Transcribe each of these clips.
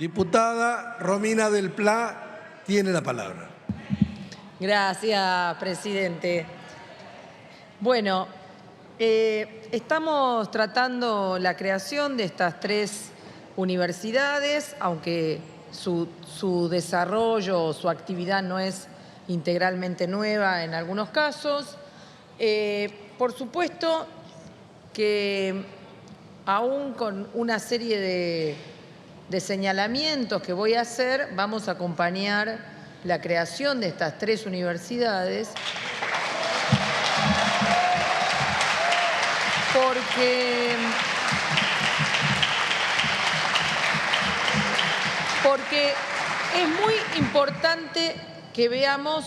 Diputada Romina del Pla tiene la palabra. Gracias, presidente. Bueno, estamos tratando la creación de estas 3 universidades, aunque su desarrollo o su actividad no es integralmente nueva en algunos casos. Por supuesto que aún con una serie de señalamientos que voy a hacer, vamos a acompañar la creación de estas 3 universidades porque es muy importante que veamos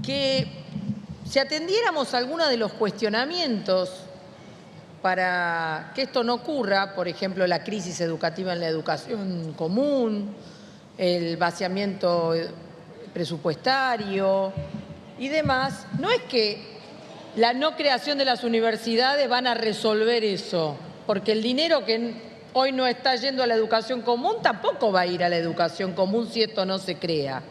que si atendiéramos algunos de los cuestionamientos para que esto no ocurra, por ejemplo, la crisis educativa en la educación común, el vaciamiento presupuestario y demás, no es que la no creación de las universidades van a resolver eso, porque el dinero que hoy no está yendo a la educación común tampoco va a ir a la educación común si esto no se crea.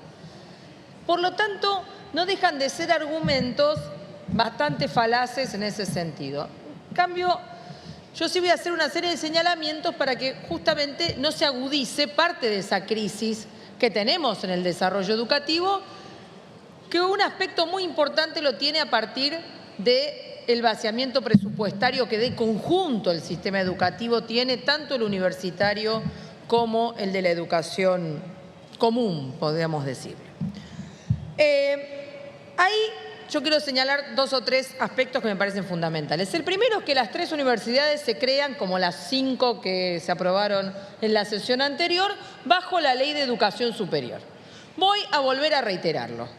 Por lo tanto, no dejan de ser argumentos bastante falaces en ese sentido. En cambio, yo sí voy a hacer una serie de señalamientos para que justamente no se agudice parte de esa crisis que tenemos en el desarrollo educativo, que un aspecto muy importante lo tiene a partir del vaciamiento presupuestario que de conjunto el sistema educativo tiene, tanto el universitario como el de la educación común, podríamos decir. Ahí yo quiero señalar 2 o 3 aspectos que me parecen fundamentales. El primero es que las 3 universidades se crean, como las 5 que se aprobaron en la sesión anterior, bajo la Ley de Educación Superior. Voy a volver a reiterarlo.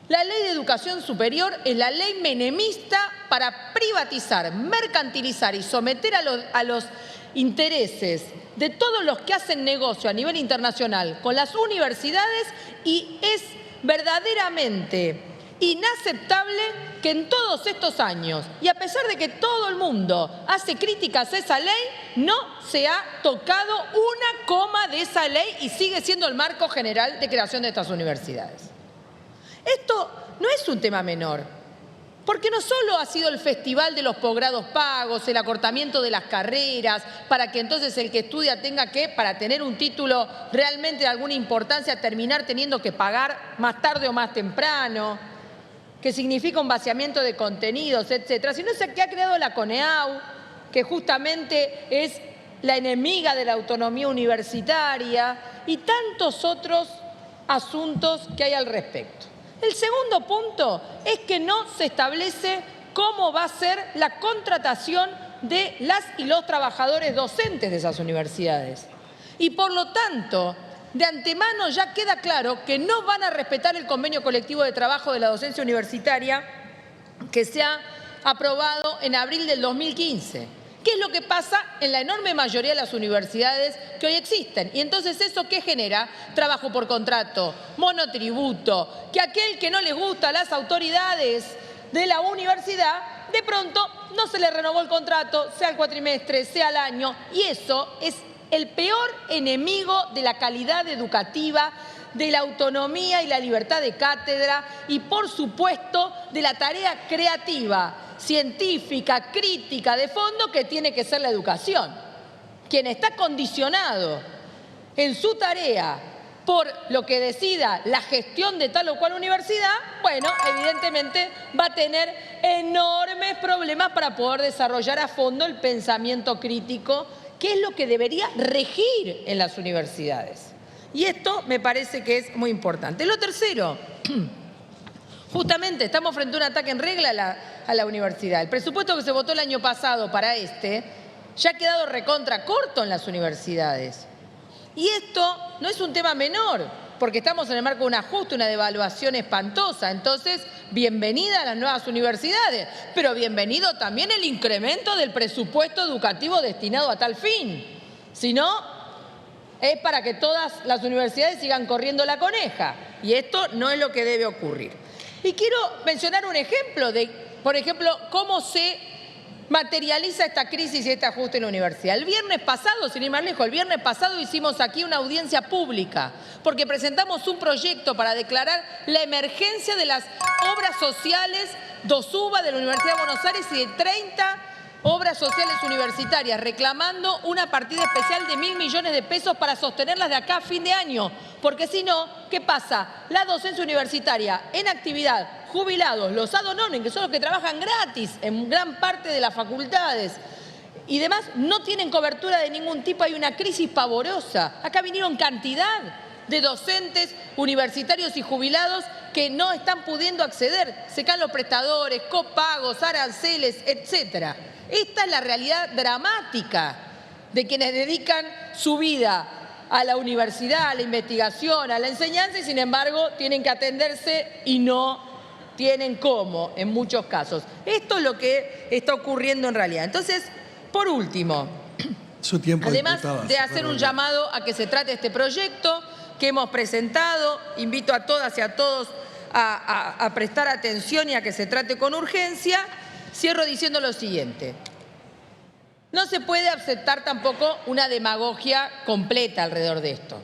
La Ley de Educación Superior es la ley menemista para privatizar, mercantilizar y someter a los intereses de todos los que hacen negocio a nivel internacional con las universidades, y es verdaderamente inaceptable que en todos estos años, y a pesar de que todo el mundo hace críticas a esa ley, no se ha tocado una coma de esa ley y sigue siendo el marco general de creación de estas universidades. Esto no es un tema menor, porque no solo ha sido el festival de los posgrados pagos, el acortamiento de las carreras, para que entonces el que estudia tenga que, para tener un título realmente de alguna importancia, terminar teniendo que pagar más tarde o más temprano, que significa un vaciamiento de contenidos, etcétera, sino que ha creado la CONEAU, que justamente es la enemiga de la autonomía universitaria, y tantos otros asuntos que hay al respecto. El segundo punto es que no se establece cómo va a ser la contratación de las y los trabajadores docentes de esas universidades. Y por lo tanto, de antemano ya queda claro que no van a respetar el convenio colectivo de trabajo de la docencia universitaria que se ha aprobado en abril del 2015. ¿Qué es lo que pasa en la enorme mayoría de las universidades que hoy existen? Y entonces, ¿eso qué genera? Trabajo por contrato, monotributo, que aquel que no le gusta a las autoridades de la universidad, de pronto no se le renovó el contrato, sea el cuatrimestre, sea el año, y eso es el peor enemigo de la calidad educativa, de la autonomía y la libertad de cátedra y, por supuesto, de la tarea creativa, científica, crítica, de fondo que tiene que ser la educación. Quien está condicionado en su tarea por lo que decida la gestión de tal o cual universidad, bueno, evidentemente va a tener enormes problemas para poder desarrollar a fondo el pensamiento crítico, que es lo que debería regir en las universidades. Y esto me parece que es muy importante. Lo tercero, justamente estamos frente a un ataque en regla a la universidad. El presupuesto que se votó el año pasado para ya ha quedado recontra corto en las universidades. Y esto no es un tema menor, porque estamos en el marco de un ajuste, una devaluación espantosa. Entonces, bienvenida a las nuevas universidades, pero bienvenido también el incremento del presupuesto educativo destinado a tal fin. Si no, es para que todas las universidades sigan corriendo la coneja, y esto no es lo que debe ocurrir. Y quiero mencionar un ejemplo de, por ejemplo, cómo se materializa esta crisis y este ajuste en la universidad. El viernes pasado, sin ir más lejos, el viernes pasado hicimos aquí una audiencia pública porque presentamos un proyecto para declarar la emergencia de las obras sociales dos UBA de la Universidad de Buenos Aires y de 30 obras sociales universitarias, reclamando una partida especial de 1.000 millones de pesos para sostenerlas de acá a fin de año. Porque si no, ¿qué pasa? La docencia universitaria en actividad, jubilados, los ad honorem, que son los que trabajan gratis en gran parte de las facultades y demás, no tienen cobertura de ningún tipo. Hay una crisis pavorosa. Acá vinieron cantidad de docentes universitarios y jubilados que no están pudiendo acceder. Se caen los prestadores, copagos, aranceles, etcétera. Esta es la realidad dramática de quienes dedican su vida a la universidad, a la investigación, a la enseñanza y sin embargo tienen que atenderse y no tienen cómo en muchos casos. Esto es lo que está ocurriendo en realidad. Entonces, por último, Su tiempo, además diputada, de hacer un llamado a que se trate este proyecto que hemos presentado, invito a todas y a todos a prestar atención y a que se trate con urgencia. Cierro diciendo lo siguiente. No se puede aceptar tampoco una demagogia completa alrededor de esto.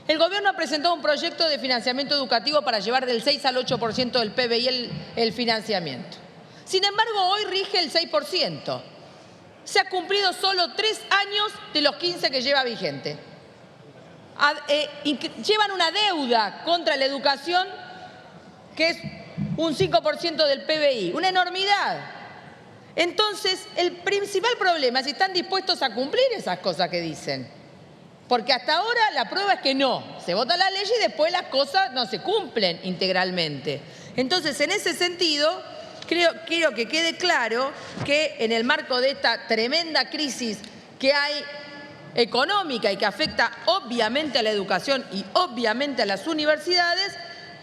El gobierno ha presentado un proyecto de financiamiento educativo para llevar del 6 al 8% del PBI el financiamiento. Sin embargo, hoy rige el 6%. Se ha cumplido solo 3 años de los 15 que lleva vigente. Llevan una deuda contra la educación que es un 5% del PBI, una enormidad. Entonces, el principal problema es si están dispuestos a cumplir esas cosas que dicen. Porque hasta ahora la prueba es que no. Se vota la ley y después las cosas no se cumplen integralmente. Entonces, en ese sentido, quiero que quede claro que en el marco de esta tremenda crisis que hay económica y que afecta obviamente a la educación y obviamente a las universidades,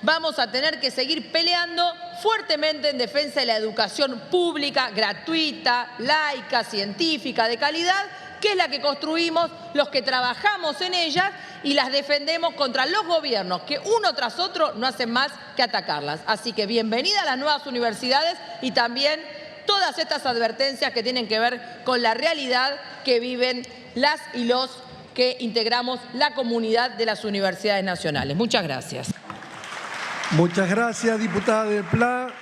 vamos a tener que seguir peleando fuertemente en defensa de la educación pública, gratuita, laica, científica, de calidad, que es la que construimos los que trabajamos en ella y las defendemos contra los gobiernos que uno tras otro no hacen más que atacarlas. Así que bienvenida a las nuevas universidades y también todas estas advertencias que tienen que ver con la realidad que viven las y los que integramos la comunidad de las universidades nacionales. Muchas gracias. Muchas gracias, diputada del PLA.